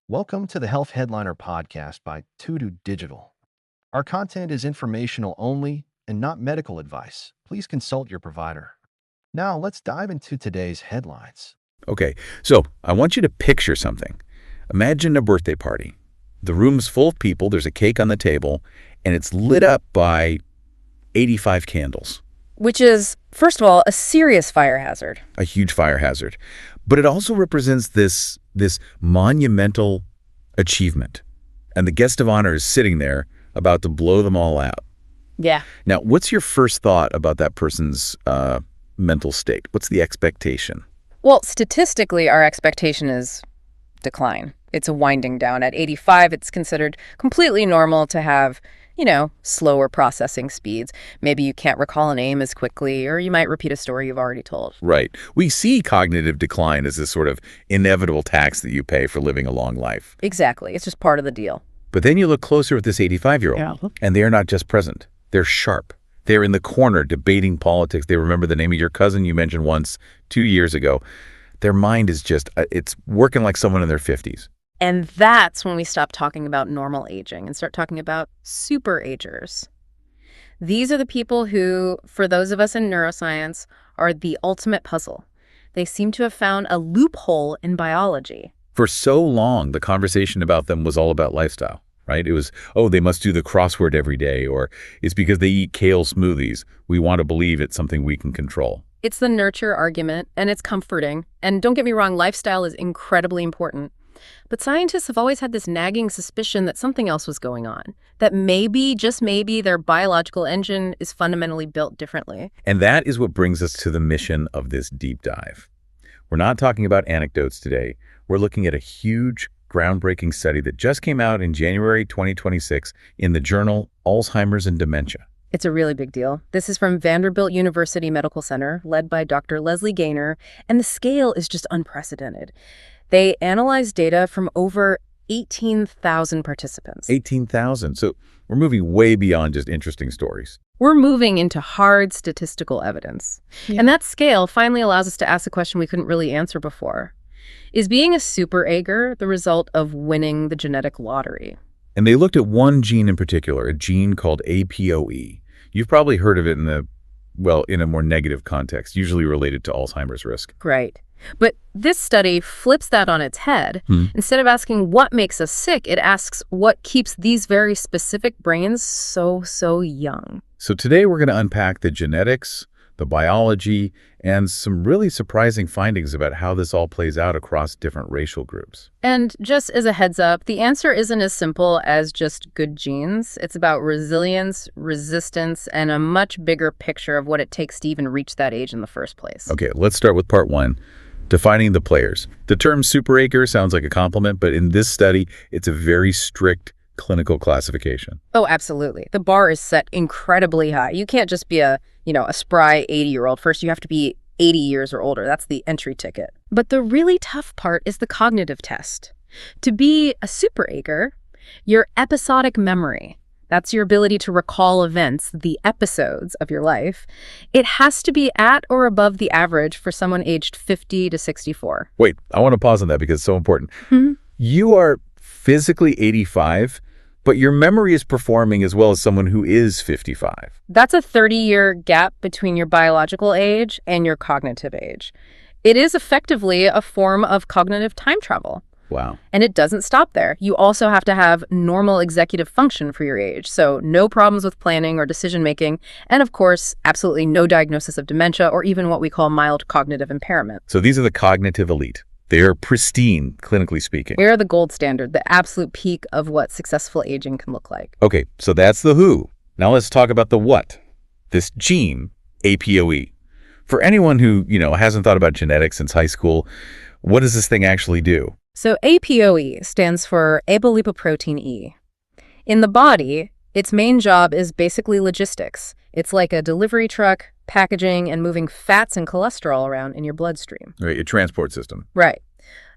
Welcome to the Health Headliner podcast by Tudu Digital. Our content is informational only and not medical advice. Please consult your provider. Now, let's dive into today's headlines. Okay, so I want you to picture something. Imagine a birthday party. The room's full of people, there's a cake on the table, and it's lit up by 85 candles. Which is, first of all, a serious fire hazard. A huge fire hazard. But it also represents this monumental achievement. And the guest of honor is sitting there about to blow them all out. Yeah. Now, what's your first thought about that person's mental state? What's the expectation? Well, statistically, our expectation is decline. It's a winding down. At 85, it's considered completely normal to have, slower processing speeds. Maybe you can't recall a name as quickly, or you might repeat a story you've already told. Right. We see cognitive decline as this sort of inevitable tax that you pay for living a long life. Exactly. It's just part of the deal. But then you look closer at this 85-year-old, and they are not just present. They're sharp. They're in the corner debating politics. They remember the name of your cousin you mentioned once 2 years ago. Their mind is just, it's working like someone in their 50s. And that's when we stop talking about normal aging and start talking about SuperAgers. These are the people who, for those of us in neuroscience, are the ultimate puzzle. They seem to have found a loophole in biology. For so long, the conversation about them was all about lifestyle, right? It was, they must do the crossword every day, or it's because they eat kale smoothies. We want to believe it's something we can control. It's the nurture argument, and it's comforting. And don't get me wrong, lifestyle is incredibly important. But scientists have always had this nagging suspicion that something else was going on, that maybe, just maybe, their biological engine is fundamentally built differently. And that is what brings us to the mission of this deep dive. We're not talking about anecdotes today. We're looking at a huge, groundbreaking study that just came out in January 2026 in the journal Alzheimer's and Dementia. It's a really big deal. This is from Vanderbilt University Medical Center, led by Dr. Leslie Gaynor, and the scale is just unprecedented. They analyzed data from over 18,000 participants. 18,000. So we're moving way beyond just interesting stories. We're moving into hard statistical evidence. Yeah. And that scale finally allows us to ask a question we couldn't really answer before. Is being a SuperAger the result of winning the genetic lottery? And they looked at one gene in particular, a gene called APOE. You've probably heard of it in a more negative context, usually related to Alzheimer's risk. Right. But this study flips that on its head. Instead of asking what makes us sick, it asks what keeps these very specific brains so young. So today we're going to unpack the genetics, the biology, and some really surprising findings about how this all plays out across different racial groups. And just as a heads up, the answer isn't as simple as just good genes. It's about resilience, resistance, and a much bigger picture of what it takes to even reach that age in the first place. Okay, let's start with part one. Defining the players. The term SuperAger sounds like a compliment, but in this study, it's a very strict clinical classification. Oh, absolutely. The bar is set incredibly high. You can't just be a spry 80-year-old. First, you have to be 80 years or older. That's the entry ticket. But the really tough part is the cognitive test. To be a SuperAger, your episodic memory, that's your ability to recall events, the episodes of your life, it has to be at or above the average for someone aged 50 to 64. Wait, I want to pause on that because it's so important. You are physically 85, but your memory is performing as well as someone who is 55. That's a 30-year gap between your biological age and your cognitive age. It is effectively a form of cognitive time travel. Wow. And it doesn't stop there. You also have to have normal executive function for your age. So no problems with planning or decision-making. And of course, absolutely no diagnosis of dementia or even what we call mild cognitive impairment. So these are the cognitive elite. They are pristine, clinically speaking. We're the gold standard, the absolute peak of what successful aging can look like. Okay, so that's the who. Now let's talk about the what. This gene, APOE. For anyone who, hasn't thought about genetics since high school, what does this thing actually do? So APOE stands for apolipoprotein E. In the body, its main job is basically logistics. It's like a delivery truck, packaging, and moving fats and cholesterol around in your bloodstream. Right, a transport system. Right.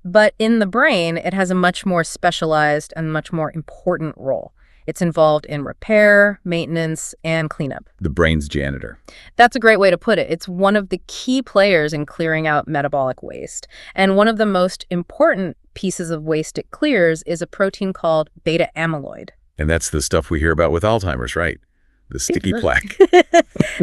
But in the brain, it has a much more specialized and much more important role. It's involved in repair, maintenance, and cleanup. The brain's janitor. That's a great way to put it. It's one of the key players in clearing out metabolic waste, and one of the most important pieces of waste it clears is a protein called beta amyloid. And that's the stuff we hear about with Alzheimer's, right? The sticky plaque.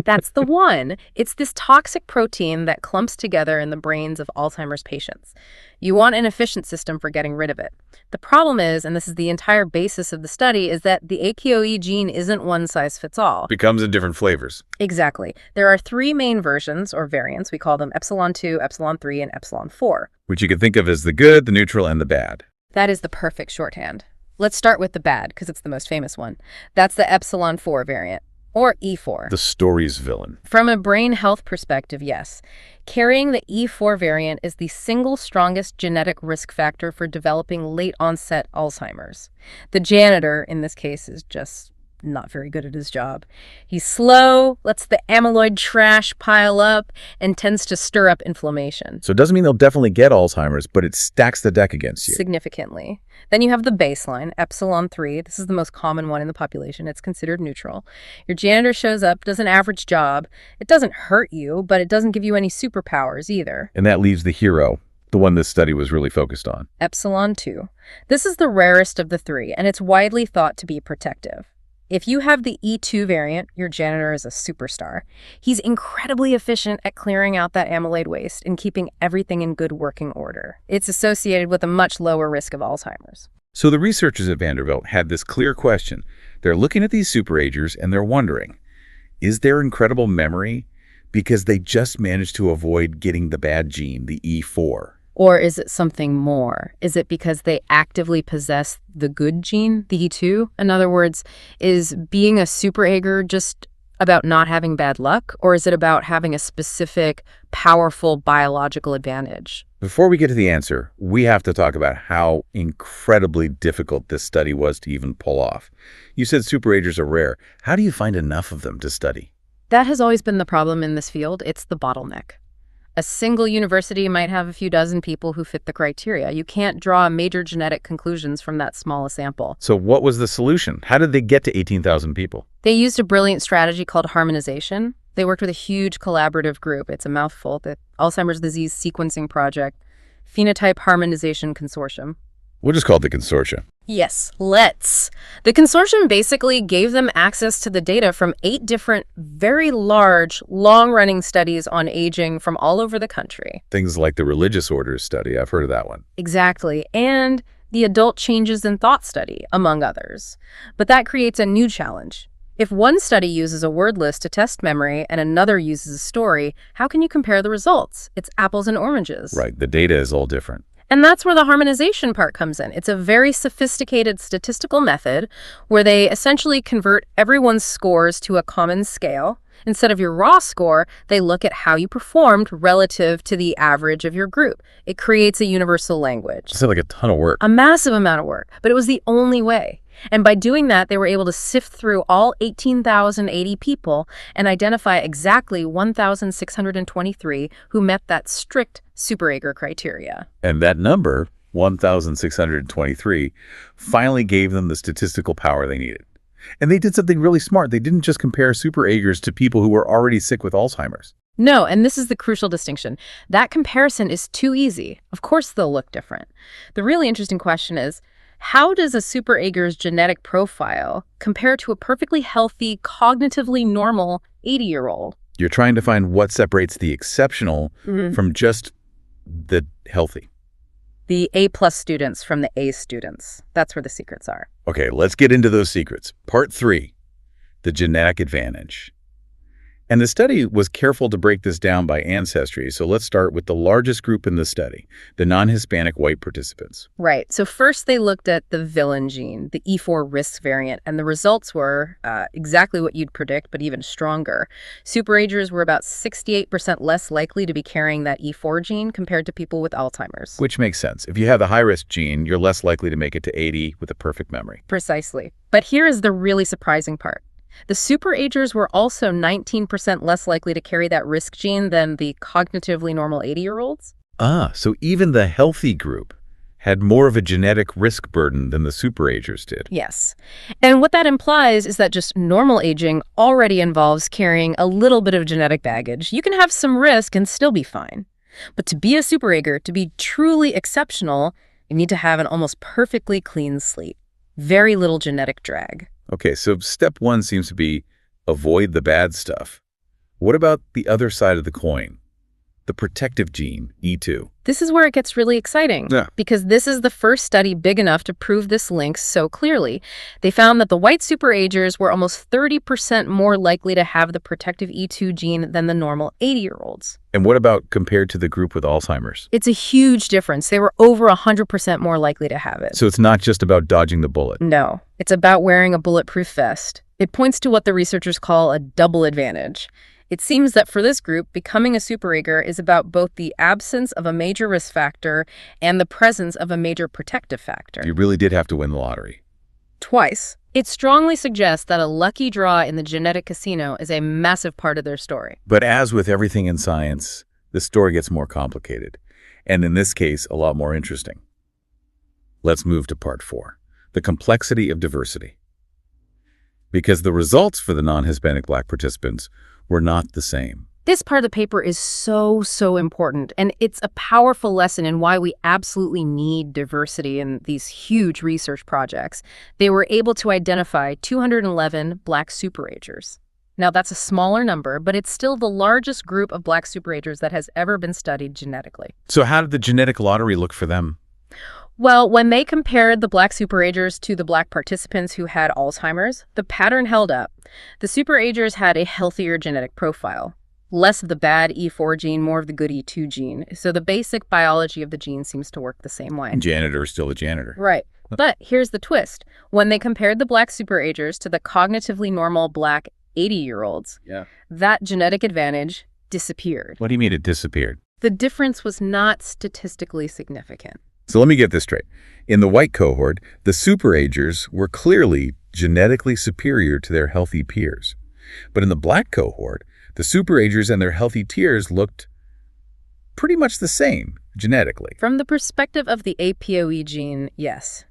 That's the one. It's this toxic protein that clumps together in the brains of Alzheimer's patients. You want an efficient system for getting rid of it. The problem is, and this is the entire basis of the study, is that the APOE gene isn't one size fits all. It comes in different flavors. Exactly. There are 3 main versions or variants. We call them epsilon 2, epsilon 3, and epsilon 4. Which you can think of as the good, the neutral, and the bad. That is the perfect shorthand. Let's start with the bad, because it's the most famous one. That's the epsilon 4 variant, or E4. The story's villain. From a brain health perspective, yes. Carrying the E4 variant is the single strongest genetic risk factor for developing late-onset Alzheimer's. The janitor, in this case, is just not very good at his job. He's slow, lets the amyloid trash pile up, and tends to stir up inflammation. So it doesn't mean they'll definitely get Alzheimer's, but it stacks the deck against you. Significantly. Then you have the baseline, epsilon 3. This is the most common one in the population. It's considered neutral. Your janitor shows up, does an average job. It doesn't hurt you, but it doesn't give you any superpowers either. And that leaves the hero, the one this study was really focused on. Epsilon 2. This is the rarest of the 3, and it's widely thought to be protective. If you have the E2 variant, your janitor is a superstar. He's incredibly efficient at clearing out that amyloid waste and keeping everything in good working order. It's associated with a much lower risk of Alzheimer's. So the researchers at Vanderbilt had this clear question. They're looking at these SuperAgers and they're wondering, is there incredible memory because they just managed to avoid getting the bad gene, the E4? Or is it something more? Is it because they actively possess the good gene, the E2? In other words, is being a SuperAger just about not having bad luck? Or is it about having a specific, powerful biological advantage? Before we get to the answer, we have to talk about how incredibly difficult this study was to even pull off. You said SuperAgers are rare. How do you find enough of them to study? That has always been the problem in this field. It's the bottleneck. A single university might have a few dozen people who fit the criteria. You can't draw major genetic conclusions from that small a sample. So what was the solution? How did they get to 18,000 people? They used a brilliant strategy called Harmonization. They worked with a huge collaborative group. It's a mouthful. The Alzheimer's Disease Sequencing Project, Phenotype Harmonization Consortium. We'll just call it the consortia. Yes, let's. The consortium basically gave them access to the data from 8 different, very large, long-running studies on aging from all over the country. Things like the religious orders study. I've heard of that one. Exactly. And the adult changes in thought study, among others. But that creates a new challenge. If one study uses a word list to test memory and another uses a story, how can you compare the results? It's apples and oranges. Right. The data is all different. And that's where the harmonization part comes in. It's a very sophisticated statistical method where they essentially convert everyone's scores to a common scale. Instead of your raw score, they look at how you performed relative to the average of your group. It creates a universal language. It's like a ton of work. A massive amount of work, but it was the only way. And by doing that, they were able to sift through all 18,080 people and identify exactly 1,623 who met that strict SuperAger criteria. And that number, 1,623, finally gave them the statistical power they needed. And they did something really smart. They didn't just compare SuperAgers to people who were already sick with Alzheimer's. No, and this is the crucial distinction. That comparison is too easy. Of course they'll look different. The really interesting question is, how does a SuperAger's genetic profile compare to a perfectly healthy, cognitively normal 80-year-old? You're trying to find what separates the exceptional from just the healthy. The A-plus students from the A students. That's where the secrets are. Okay, let's get into those secrets. Part 3, the genetic advantage. And the study was careful to break this down by ancestry, so let's start with the largest group in the study, the non-Hispanic white participants. Right. So first they looked at the villain gene, the E4 risk variant, and the results were exactly what you'd predict, but even stronger. SuperAgers were about 68% less likely to be carrying that E4 gene compared to people with Alzheimer's. Which makes sense. If you have the high-risk gene, you're less likely to make it to 80 with a perfect memory. Precisely. But here is the really surprising part. The SuperAgers were also 19% less likely to carry that risk gene than the cognitively normal 80-year-olds. So even the healthy group had more of a genetic risk burden than the SuperAgers did. Yes. And what that implies is that just normal aging already involves carrying a little bit of genetic baggage. You can have some risk and still be fine. But to be a SuperAger, to be truly exceptional, You need to have an almost perfectly clean slate. Very little genetic drag. Okay, so step one seems to be avoid the bad stuff. What about the other side of the coin? The protective gene, E2. This is where it gets really exciting, Yeah. because this is the first study big enough to prove this link so clearly. They found that the white superagers were almost 30% more likely to have the protective E2 gene than the normal 80-year-olds. And what about compared to the group with Alzheimer's? It's a huge difference. They were over 100% more likely to have it. So it's not just about dodging the bullet. No, it's about wearing a bulletproof vest. It points to what the researchers call a double advantage. It seems that for this group, becoming a SuperAger is about both the absence of a major risk factor and the presence of a major protective factor. You really did have to win the lottery. Twice. It strongly suggests that a lucky draw in the genetic casino is a massive part of their story. But as with everything in science, the story gets more complicated, and in this case, a lot more interesting. Let's move to part 4, the complexity of diversity. Because the results for the non-Hispanic Black participants were not the same. This part of the paper is so important, and it's a powerful lesson in why we absolutely need diversity in these huge research projects. They were able to identify 211 Black superagers. Now, that's a smaller number, but it's still the largest group of Black superagers that has ever been studied genetically. So how did the genetic lottery look for them? Well, when they compared the Black superagers to the Black participants who had Alzheimer's, the pattern held up. The superagers had a healthier genetic profile. Less of the bad E4 gene, more of the good E2 gene. So the basic biology of the gene seems to work the same way. Janitor is still a janitor. Right. But here's the twist. When they compared the Black superagers to the cognitively normal Black 80-year-olds, that genetic advantage disappeared. What do you mean it disappeared? The difference was not statistically significant. So let me get this straight. In the white cohort, the SuperAgers were clearly genetically superior to their healthy peers. But in the Black cohort, the SuperAgers and their healthy peers looked pretty much the same genetically. From the perspective of the APOE gene, yes.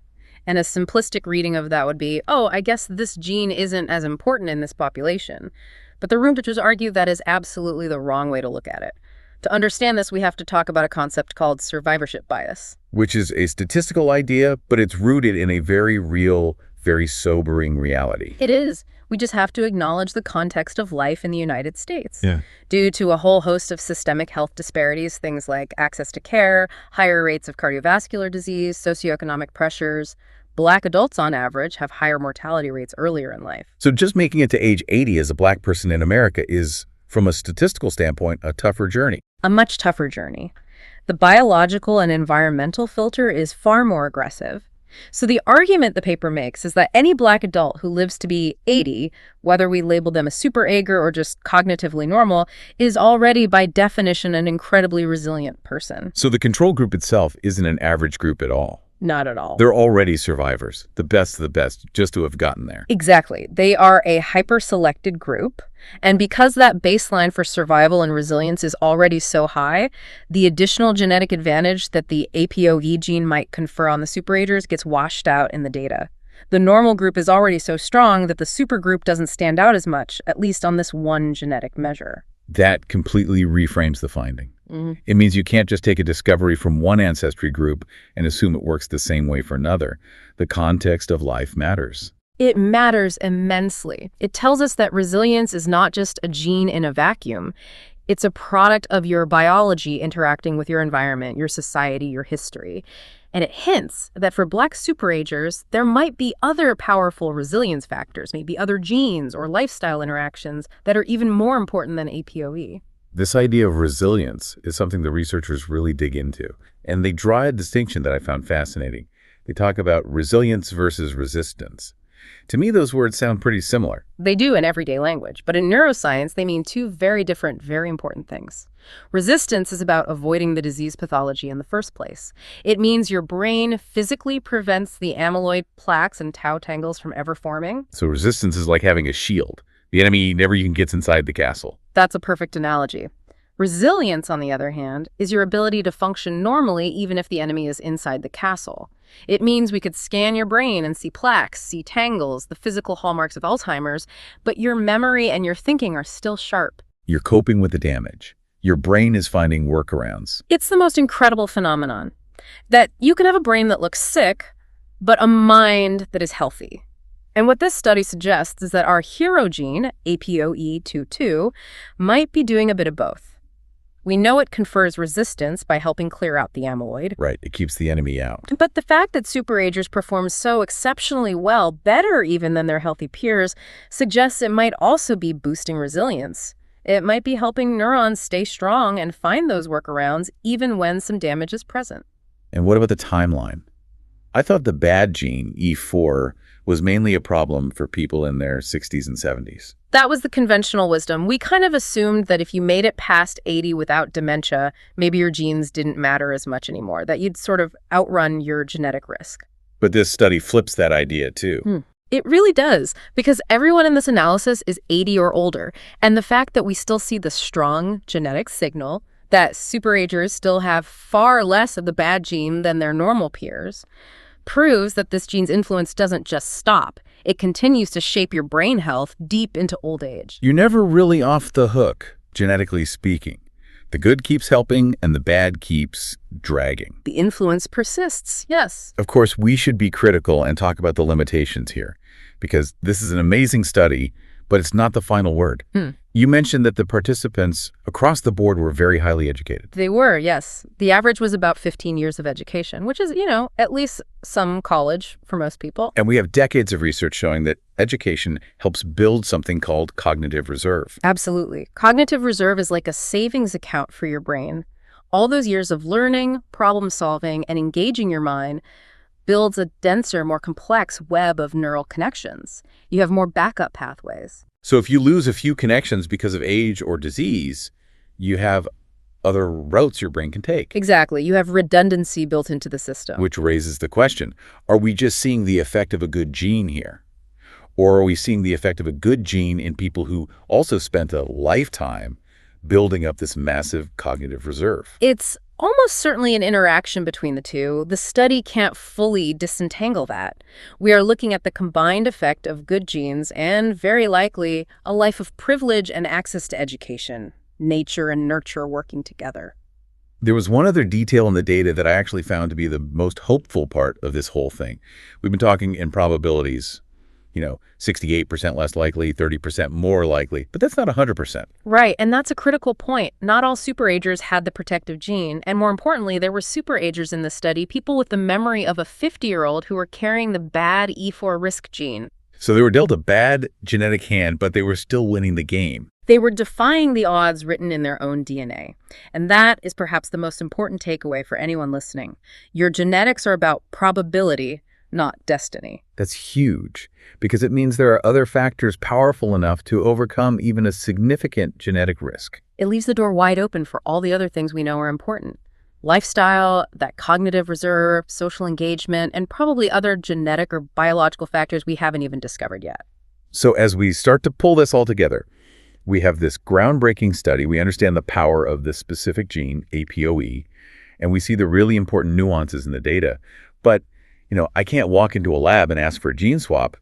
And a simplistic reading of that would be, oh, I guess this gene isn't as important in this population. But the researchers argue that is absolutely the wrong way to look at it. To understand this, we have to talk about a concept called survivorship bias. Which is a statistical idea, but it's rooted in a very real, very sobering reality. It is. We just have to acknowledge the context of life in the United States. Yeah. Due to a whole host of systemic health disparities, things like access to care, higher rates of cardiovascular disease, socioeconomic pressures, Black adults on average have higher mortality rates earlier in life. So just making it to age 80 as a Black person in America is, from a statistical standpoint, a tougher journey. A much tougher journey. The biological and environmental filter is far more aggressive. So the argument the paper makes is that any Black adult who lives to be 80, whether we label them a SuperAger or just cognitively normal, is already by definition an incredibly resilient person. So the control group itself isn't an average group at all. Not at all. They're already survivors, the best of the best, just to have gotten there. Exactly. They are a hyper-selected group. And because that baseline for survival and resilience is already so high, the additional genetic advantage that the APOE gene might confer on the superagers gets washed out in the data. The normal group is already so strong that the supergroup doesn't stand out as much, at least on this one genetic measure. That completely reframes the finding. It means you can't just take a discovery from one ancestry group and assume it works the same way for another. The context of life matters. It matters immensely. It tells us that resilience is not just a gene in a vacuum. It's a product of your biology interacting with your environment, your society, your history. And it hints that for Black superagers, there might be other powerful resilience factors, maybe other genes or lifestyle interactions that are even more important than APOE. This idea of resilience is something the researchers really dig into, and they draw a distinction that I found fascinating. They talk about resilience versus resistance. To me, those words sound pretty similar. They do in everyday language, but in neuroscience, they mean two very different, very important things. Resistance is about avoiding the disease pathology in the first place. It means your brain physically prevents the amyloid plaques and tau tangles from ever forming. So resistance is like having a shield. The enemy never even gets inside the castle. That's a perfect analogy. Resilience, on the other hand, is your ability to function normally even if the enemy is inside the castle. It means we could scan your brain and see plaques, see tangles, the physical hallmarks of Alzheimer's, but your memory and your thinking are still sharp. You're coping with the damage. Your brain is finding workarounds. It's the most incredible phenomenon. That you can have a brain that looks sick, but a mind that is healthy. And what this study suggests is that our hero gene, APOE22, might be doing a bit of both. We know it confers resistance by helping clear out the amyloid. Right, it keeps the enemy out. But the fact that SuperAgers perform so exceptionally well, better even than their healthy peers, suggests it might also be boosting resilience. It might be helping neurons stay strong and find those workarounds even when some damage is present. And what about the timeline? I thought the bad gene, E4, was mainly a problem for people in their 60s and 70s. That was the conventional wisdom. We kind of assumed that if you made it past 80 without dementia, maybe your genes didn't matter as much anymore, that you'd sort of outrun your genetic risk. But this study flips that idea too. It really does, because everyone in this analysis is 80 or older, and the fact that we still see the strong genetic signal, that SuperAgers still have far less of the bad gene than their normal peers, proves that this gene's influence doesn't just stop. It continues to shape your brain health deep into old age. You're never really off the hook, genetically speaking. The good keeps helping and the bad keeps dragging. The influence persists, yes. Of course, we should be critical and talk about the limitations here, because this is an amazing study, but it's not the final word. You mentioned that the participants across the board were very highly educated. They were, yes. The average was about 15 years of education, which is, at least some college for most people. And we have decades of research showing that education helps build something called cognitive reserve. Absolutely. Cognitive reserve is like a savings account for your brain. All those years of learning, problem solving, and engaging your mind builds a denser, more complex web of neural connections. You have more backup pathways. So if you lose a few connections because of age or disease, you have other routes your brain can take. Exactly. You have redundancy built into the system. Which raises the question, are we just seeing the effect of a good gene here? Or are we seeing the effect of a good gene in people who also spent a lifetime building up this massive cognitive reserve? It's almost certainly an interaction between the two. The study can't fully disentangle that. We are looking at the combined effect of good genes and, very likely, a life of privilege and access to education, nature and nurture working together. There was one other detail in the data that I actually found to be the most hopeful part of this whole thing. We've been talking in probabilities, 68% less likely, 30% more likely, but that's not 100%. Right, and that's a critical point. Not all SuperAgers had the protective gene, and more importantly, there were SuperAgers in the study, people with the memory of a 50-year-old who were carrying the bad E4 risk gene. So they were dealt a bad genetic hand, but they were still winning the game. They were defying the odds written in their own DNA. And that is perhaps the most important takeaway for anyone listening. Your genetics are about probability, not destiny. That's huge, because it means there are other factors powerful enough to overcome even a significant genetic risk. It leaves the door wide open for all the other things we know are important. Lifestyle, that cognitive reserve, social engagement, and probably other genetic or biological factors we haven't even discovered yet. So as we start to pull this all together, we have this groundbreaking study. We understand the power of this specific gene, APOE, and we see the really important nuances in the data. But I can't walk into a lab and ask for a gene swap.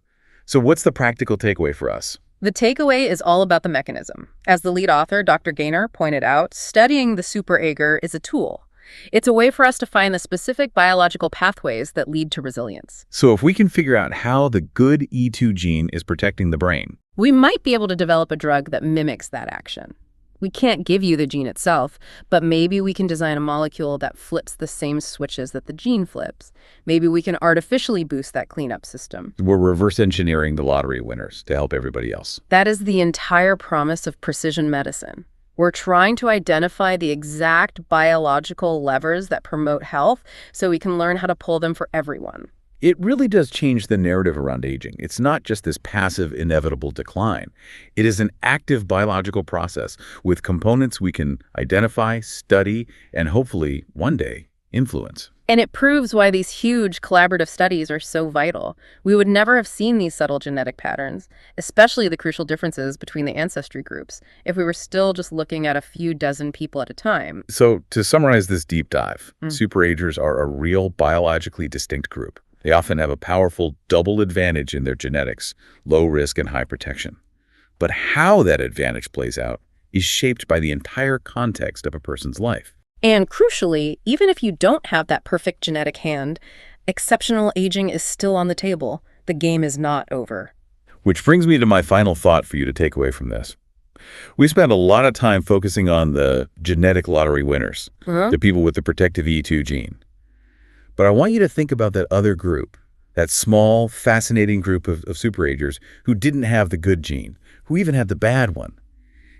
So what's the practical takeaway for us? The takeaway is all about the mechanism. As the lead author, Dr. Gaynor, pointed out, studying the SuperAger is a tool. It's a way for us to find the specific biological pathways that lead to resilience. So if we can figure out how the good E2 gene is protecting the brain, we might be able to develop a drug that mimics that action. We can't give you the gene itself, but maybe we can design a molecule that flips the same switches that the gene flips. Maybe we can artificially boost that cleanup system. We're reverse engineering the lottery winners to help everybody else. That is the entire promise of precision medicine. We're trying to identify the exact biological levers that promote health so we can learn how to pull them for everyone. It really does change the narrative around aging. It's not just this passive, inevitable decline. It is an active biological process with components we can identify, study, and hopefully, one day, influence. And it proves why these huge collaborative studies are so vital. We would never have seen these subtle genetic patterns, especially the crucial differences between the ancestry groups, if we were still just looking at a few dozen people at a time. So to summarize this deep dive, SuperAgers are a real biologically distinct group. They often have a powerful double advantage in their genetics, low risk and high protection. But how that advantage plays out is shaped by the entire context of a person's life. And crucially, even if you don't have that perfect genetic hand, exceptional aging is still on the table. The game is not over. Which brings me to my final thought for you to take away from this. We spent a lot of time focusing on the genetic lottery winners, the people with the protective E2 gene. But I want you to think about that other group, that small, fascinating group of SuperAgers who didn't have the good gene, who even had the bad one.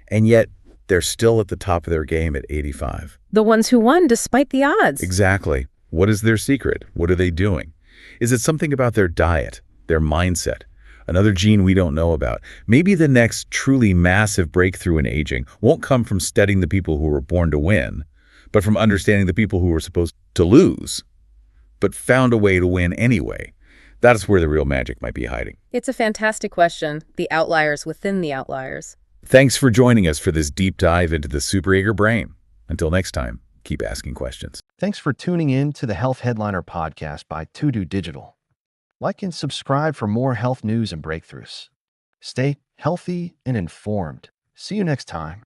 And yet, they're still at the top of their game at 85. The ones who won despite the odds. Exactly. What is their secret? What are they doing? Is it something about their diet, their mindset, another gene we don't know about? Maybe the next truly massive breakthrough in aging won't come from studying the people who were born to win, but from understanding the people who were supposed to lose, but found a way to win anyway. That's where the real magic might be hiding. It's a fantastic question, the outliers within the outliers. Thanks for joining us for this deep dive into the SuperAger brain. Until next time, keep asking questions. Thanks for tuning in to the Health Headliner podcast by To Digital. Like and subscribe for more health news and breakthroughs. Stay healthy and informed. See you next time.